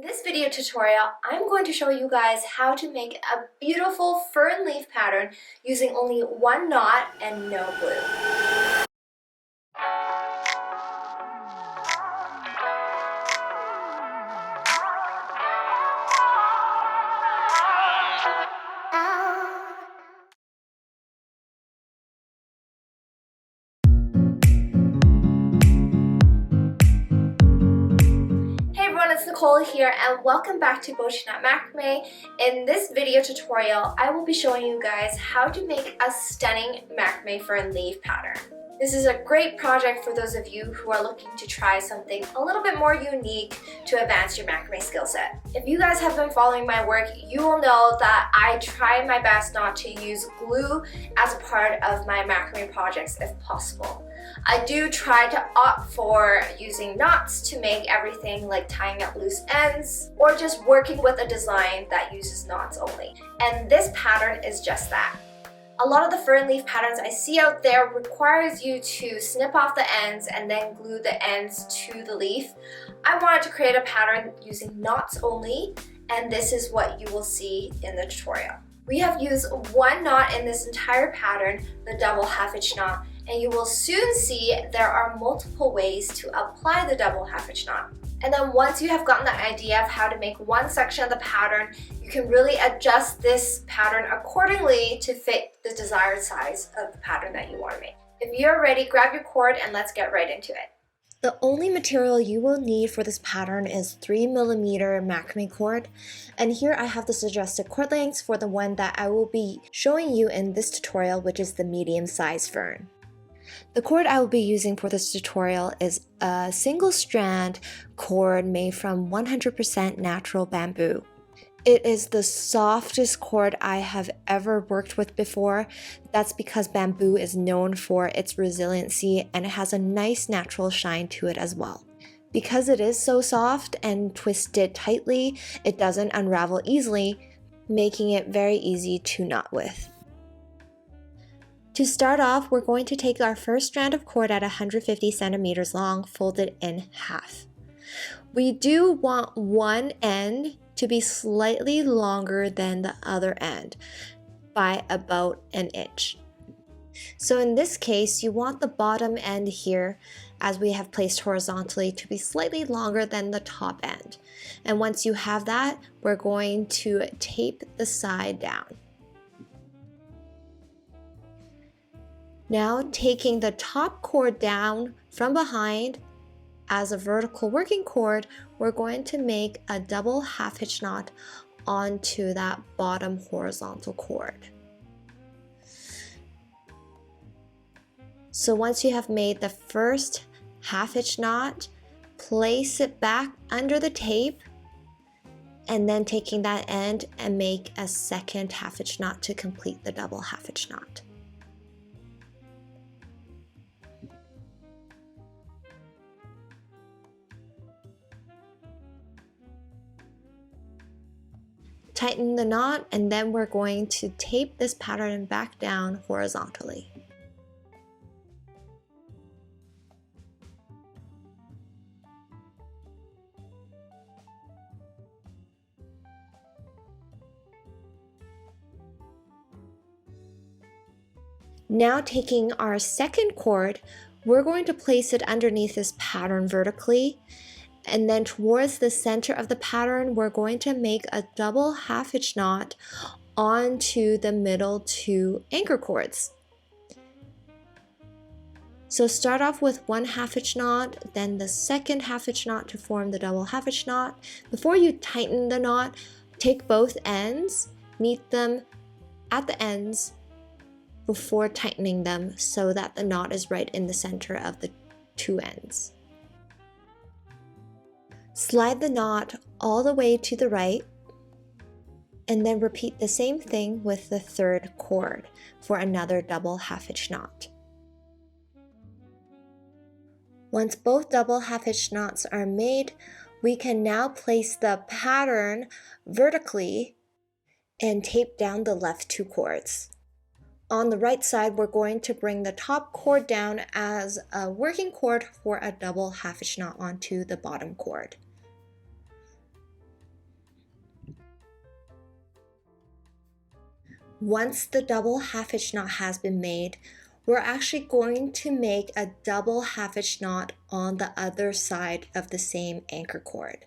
this video tutorial, I'm going to show you guys how to make a beautiful fern leaf pattern using only one knot and no glue. It's Nicole here and welcome back to Macrame. In this video tutorial, I will be showing you guys how to make a stunning macrame fern leaf pattern. This is a great project for those of you who are looking to try something a little bit more unique to advance your macrame skill set. If you guys have been following my work, you will know that I try my best not to use glue as a part of my macrame projects if possible. I do try to opt for using knots to make everything, like tying up loose ends or just working with a design that uses knots only. And this pattern is just that. A lot of the fern leaf patterns I see out there requires you to snip off the ends and then glue the ends to the leaf. I wanted to create a pattern using knots only, and this is what you will see in the tutorial. We have used one knot in this entire pattern, the double half hitch knot, and you will soon see there are multiple ways to apply the double half hitch knot. And then once you have gotten the idea of how to make one section of the pattern, you can really adjust this pattern accordingly to fit the desired size of the pattern that you want to make. If you're ready, grab your cord and let's get right into it. The only material you will need for this pattern is 3mm macrame cord, and here I have the suggested cord lengths for the one that I will be showing you in this tutorial, which is the medium size fern. The cord I will be using for this tutorial is a single strand cord made from 100% natural bamboo. It is the softest cord I have ever worked with before. That's because bamboo is known for its resiliency and it has a nice natural shine to it as well. Because it is so soft and twisted tightly, it doesn't unravel easily, making it very easy to knot with. To start off, we're going to take our first strand of cord at 150 centimeters long, folded in half. We do want one end to be slightly longer than the other end by about an inch. So in this case, you want the bottom end here, as we have placed horizontally, to be slightly longer than the top end. And once you have that, we're going to tape the side down. Now, taking the top cord down from behind as a vertical working cord, we're going to make a double half hitch knot onto that bottom horizontal cord. So once you have made the first half hitch knot, place it back under the tape, and then taking that end and make a second half hitch knot to complete the double half hitch knot. Tighten the knot, and then we're going to tape this pattern back down horizontally. Now, taking our second cord, we're going to place it underneath this pattern vertically. And then towards the center of the pattern, we're going to make a double half hitch knot onto the middle two anchor cords. So start off with one half hitch knot, then the second half hitch knot to form the double half hitch knot. Before you tighten the knot, take both ends, meet them at the ends before tightening them so that the knot is right in the center of the two ends. Slide the knot all the way to the right, and then repeat the same thing with the third cord for another double half hitch knot. Once both double half hitch knots are made, we can now place the pattern vertically and tape down the left two cords. On the right side, we're going to bring the top cord down as a working cord for a double half hitch knot onto the bottom cord. Once the double half hitch knot has been made, we're actually going to make a double half hitch knot on the other side of the same anchor cord.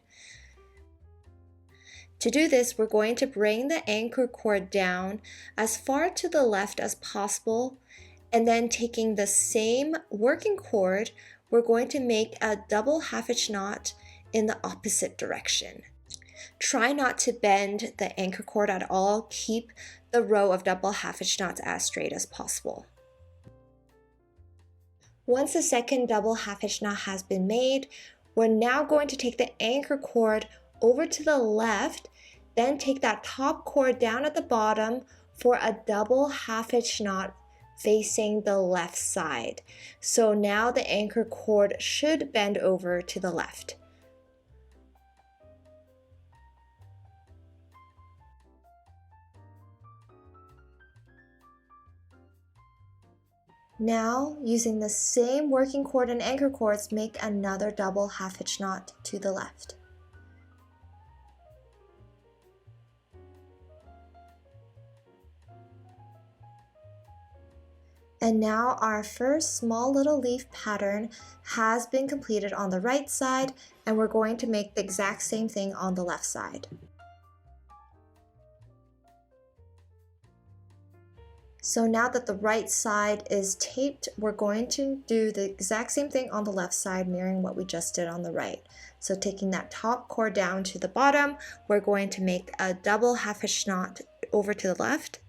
To do this, we're going to bring the anchor cord down as far to the left as possible, and then taking the same working cord, we're going to make a double half hitch knot in the opposite direction. Try not to bend the anchor cord at all. Keep the row of double half hitch knots as straight as possible. Once the second double half hitch knot has been made, we're now going to take the anchor cord over to the left, then take that top cord down at the bottom for a double half hitch knot facing the left side. So now the anchor cord should bend over to the left. Now, using the same working cord and anchor cords, make another double half hitch knot to the left. And now our first small little leaf pattern has been completed on the right side, and we're going to make the exact same thing on the left side. So now that the right side is taped, we're going to do the exact same thing on the left side, mirroring what we just did on the right. So taking that top cord down to the bottom, we're going to make a double half hitch knot over to the left.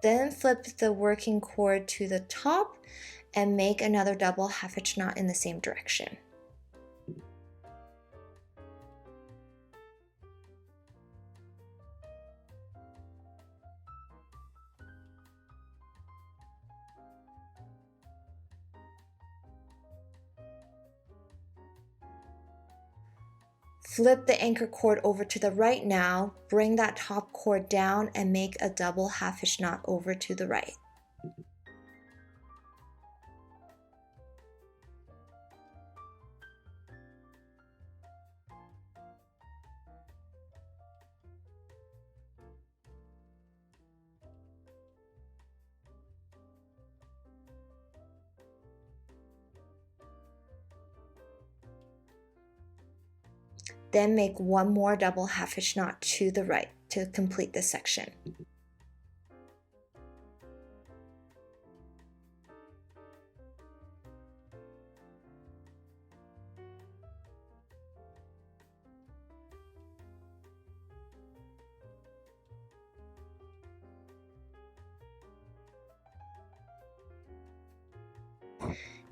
Then flip the working cord to the top and make another double half hitch knot in the same direction. Flip the anchor cord over to the right now, bring that top cord down and make a double half hitch knot over to the right. Then make one more double half hitch knot to the right to complete this section.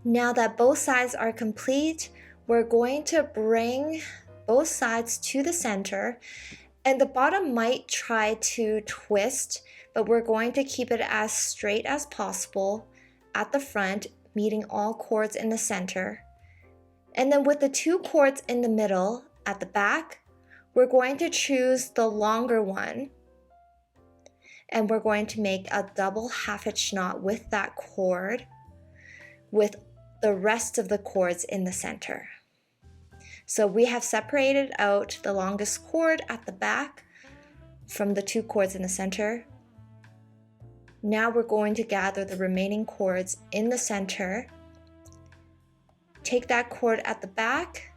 Now that both sides are complete, we're going to bring both sides to the center, and the bottom might try to twist, but we're going to keep it as straight as possible at the front, meeting all cords in the center. And then with the two cords in the middle at the back, we're going to choose the longer one, and we're going to make a double half hitch knot with that cord with the rest of the cords in the center. So we have separated out the longest cord at the back from the two cords in the center. Now we're going to gather the remaining cords in the center, take that cord at the back,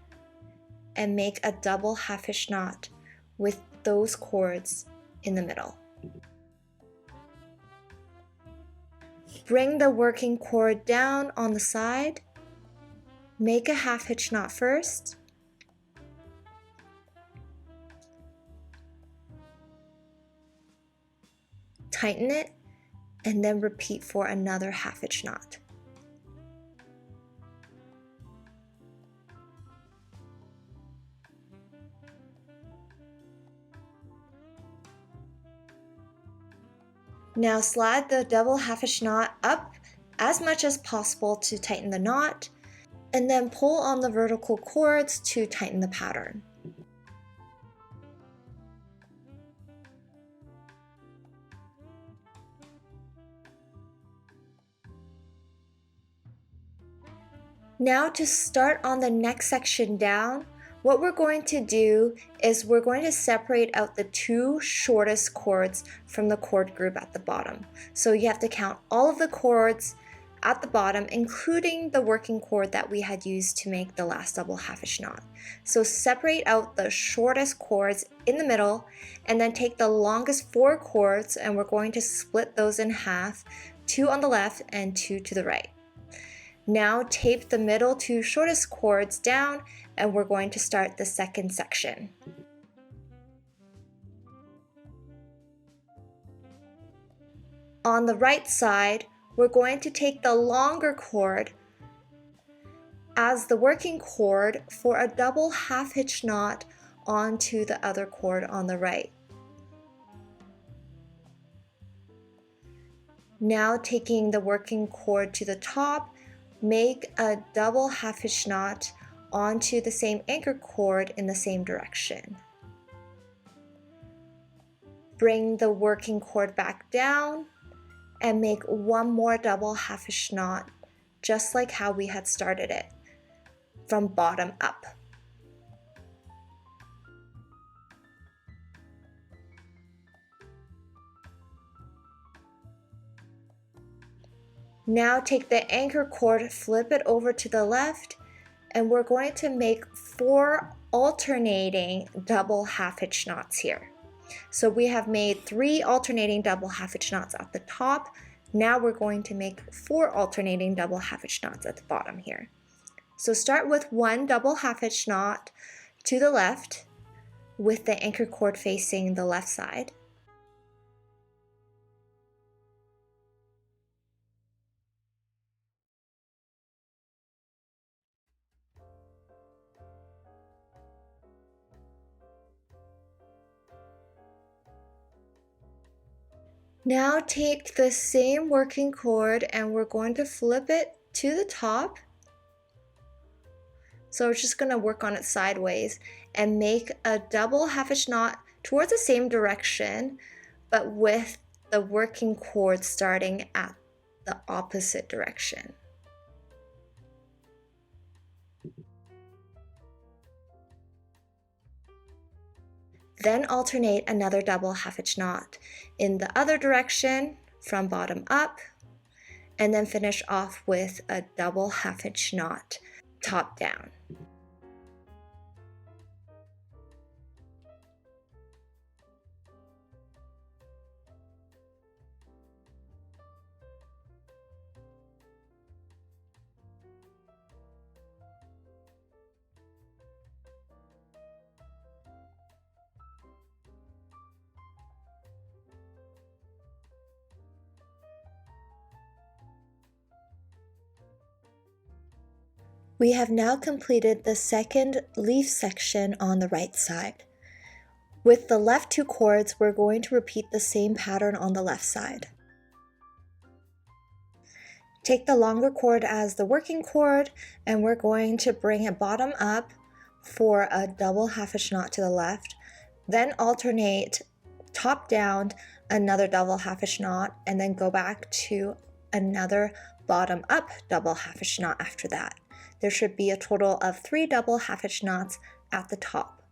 and make a double half hitch knot with those cords in the middle. Bring the working cord down on the side, make a half hitch knot first, tighten it, and then repeat for another half hitch knot. Now slide the double half hitch knot up as much as possible to tighten the knot, and then pull on the vertical cords to tighten the pattern. Now to start on the next section down, What we're going to do is we're going to separate out the two shortest cords from the cord group at the bottom. So you have to count all of the cords at the bottom, including the working cord that we had used to make the last double half hitch knot. So separate out the shortest cords in the middle and then take the longest 4 cords, and we're going to split those in half, 2 on the left and 2 to the right. Now tape the middle 2 shortest cords down, and we're going to start the second section. On the right side, we're going to take the longer cord as the working cord for a double half hitch knot onto the other cord on the right. Now taking the working cord to the top, make a double half hitch knot onto the same anchor cord in the same direction. Bring the working cord back down and make one more double half hitch knot, just like how we had started it, from bottom up. Now take the anchor cord, flip it over to the left, and we're going to make 4 alternating double half hitch knots here. So we have made 3 alternating double half hitch knots at the top. Now we're going to make 4 alternating double half hitch knots at the bottom here. So start with 1 double half hitch knot to the left with the anchor cord facing the left side. Now take the same working cord and we're going to flip it to the top. So we're just going to work on it sideways and make a double half hitch knot towards the same direction, but with the working cord starting at the opposite direction. Then alternate another double half hitch knot in the other direction from bottom up, and then finish off with a double half hitch knot top down. We have now completed the second leaf section on the right side. With the left 2 cords, we're going to repeat the same pattern on the left side. Take the longer cord as the working cord, and we're going to bring it bottom up for a double half hitch knot to the left, then alternate top down another double half hitch knot, and then go back to another bottom up double half hitch knot after that. There should be a total of 3 double half hitch knots at the top.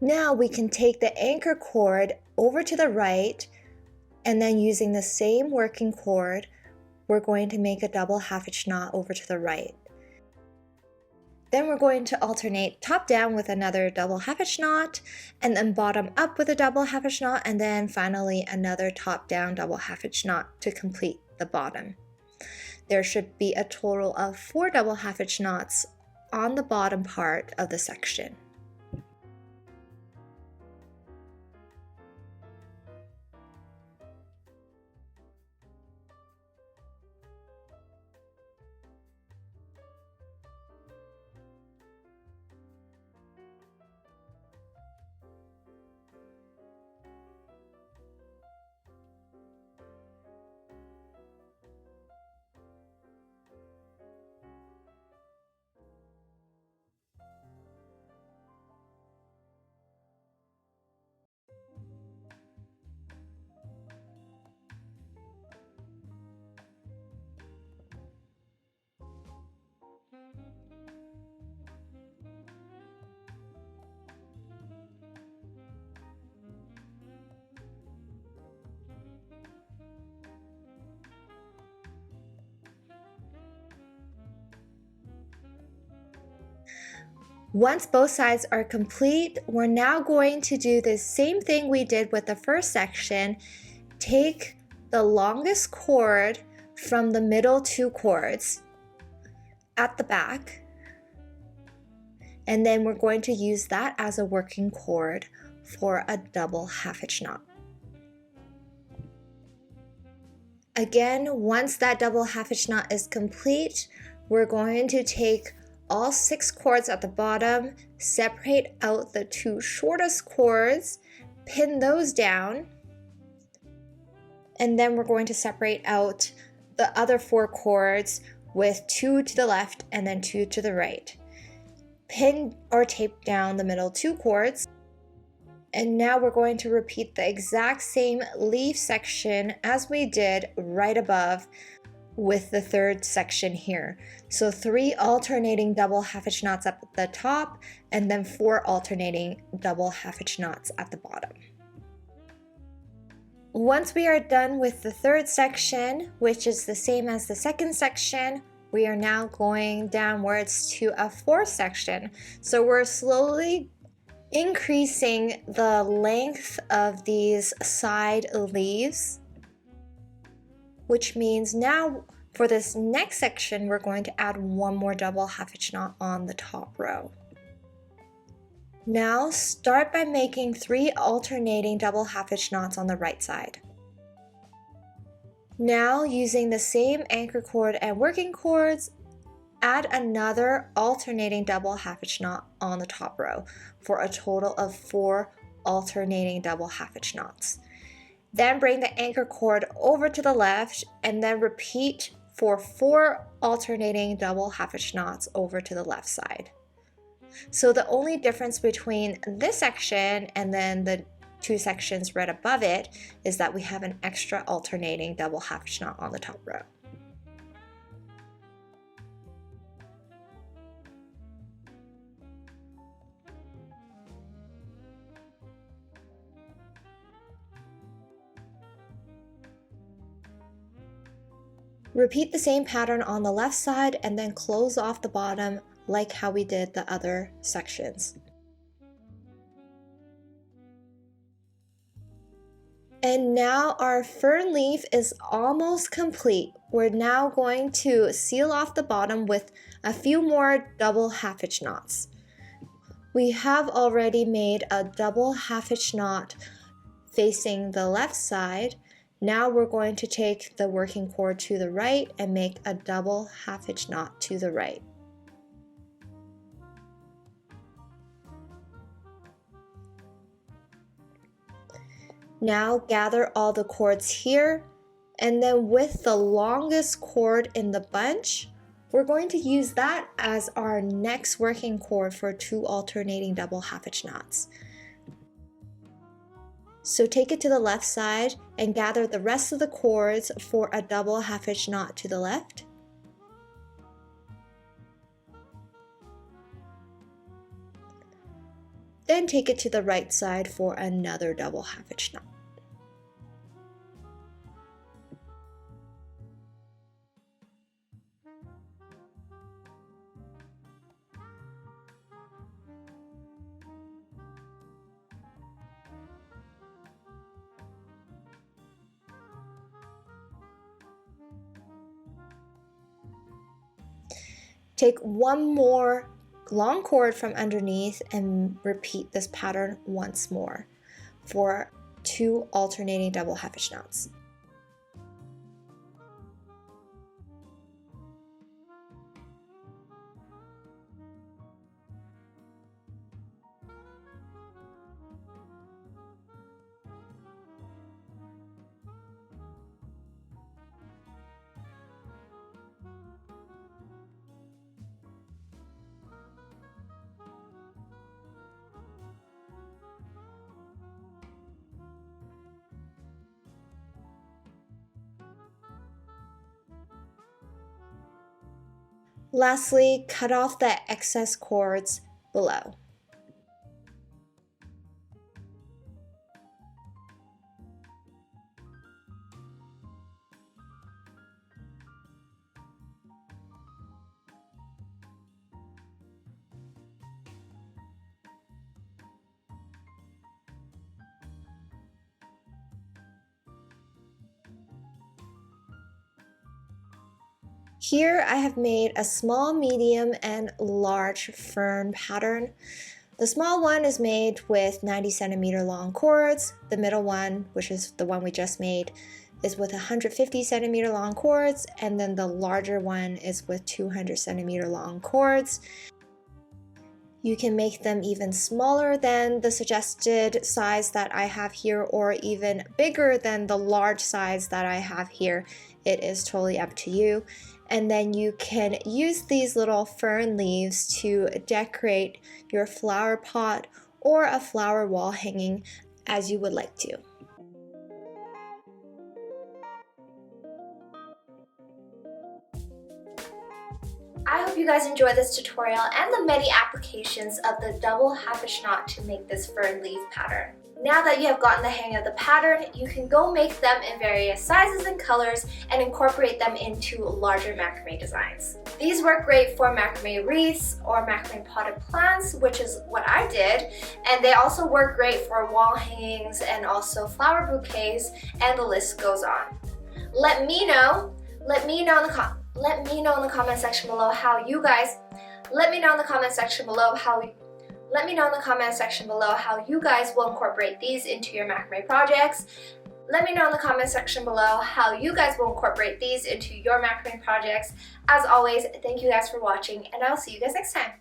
Now we can take the anchor cord over to the right, and then using the same working cord, we're going to make a double half hitch knot over to the right. Then we're going to alternate top down with another double half hitch knot, and then bottom up with a double half hitch knot, and then finally another top down double half hitch knot to complete the bottom. There should be a total of 4 double half hitch knots on the bottom part of the section. Once both sides are complete, we're now going to do the same thing we did with the first section. Take the longest cord from the middle 2 cords at the back, and then we're going to use that as a working cord for a double half hitch knot. Again, once that double half hitch knot is complete, we're going to take all 6 cords at the bottom, separate out the 2 shortest cords, pin those down, and then we're going to separate out the other 4 cords with 2 to the left and then 2 to the right. Pin or tape down the middle 2 cords, and now we're going to repeat the exact same leaf section as we did right above with the third section here. So 3 alternating double half hitch knots at the top, and then 4 alternating double half hitch knots at the bottom. Once we are done with the third section, which is the same as the second section, we are now going downwards to a fourth section. So we're slowly increasing the length of these side leaves, which means now for this next section, we're going to add 1 more double half hitch knot on the top row. Now start by making 3 alternating double half hitch knots on the right side. Now using the same anchor cord and working cords, add another alternating double half hitch knot on the top row for a total of 4 alternating double half hitch knots. Then bring the anchor cord over to the left and then repeat for 4 alternating double half hitch knots over to the left side. So the only difference between this section and then the 2 sections right above it is that we have an extra alternating double half hitch knot on the top row. Repeat the same pattern on the left side and then close off the bottom like how we did the other sections. And now our fern leaf is almost complete. We're now going to seal off the bottom with a few more double half hitch knots. We have already made a double half hitch knot facing the left side. Now we're going to take the working cord to the right and make a double half hitch knot to the right. Now gather all the cords here, and then with the longest cord in the bunch, we're going to use that as our next working cord for 2 alternating double half hitch knots. So take it to the left side and gather the rest of the cords for a double half hitch knot to the left. Then take it to the right side for another double half hitch knot. Take one more long cord from underneath and repeat this pattern once more for 2 alternating double half hitch knots. Lastly, cut off the excess cords below. Here I have made a small, medium, and large fern pattern. The small one is made with 90 centimeter long cords. The middle one, which is the one we just made, is with 150 centimeter long cords, and then the larger one is with 200 centimeter long cords. You can make them even smaller than the suggested size that I have here, or even bigger than the large size that I have here. It is totally up to you. And then you can use these little fern leaves to decorate your flower pot or a flower wall hanging as you would like to. I hope you guys enjoyed this tutorial and the many applications of the double half hitch knot to make this fern leaf pattern. Now that you have gotten the hang of the pattern, you can go make them in various sizes and colors and incorporate them into larger macrame designs. These work great for macrame wreaths or macrame potted plants, which is what I did, and they also work great for wall hangings and also flower bouquets, and the list goes on. Let me know in the comment section below how you guys will incorporate these into your macrame projects. Let me know in the comment section below how you guys will incorporate these into your macrame projects. As always, thank you guys for watching, and I'll see you guys next time.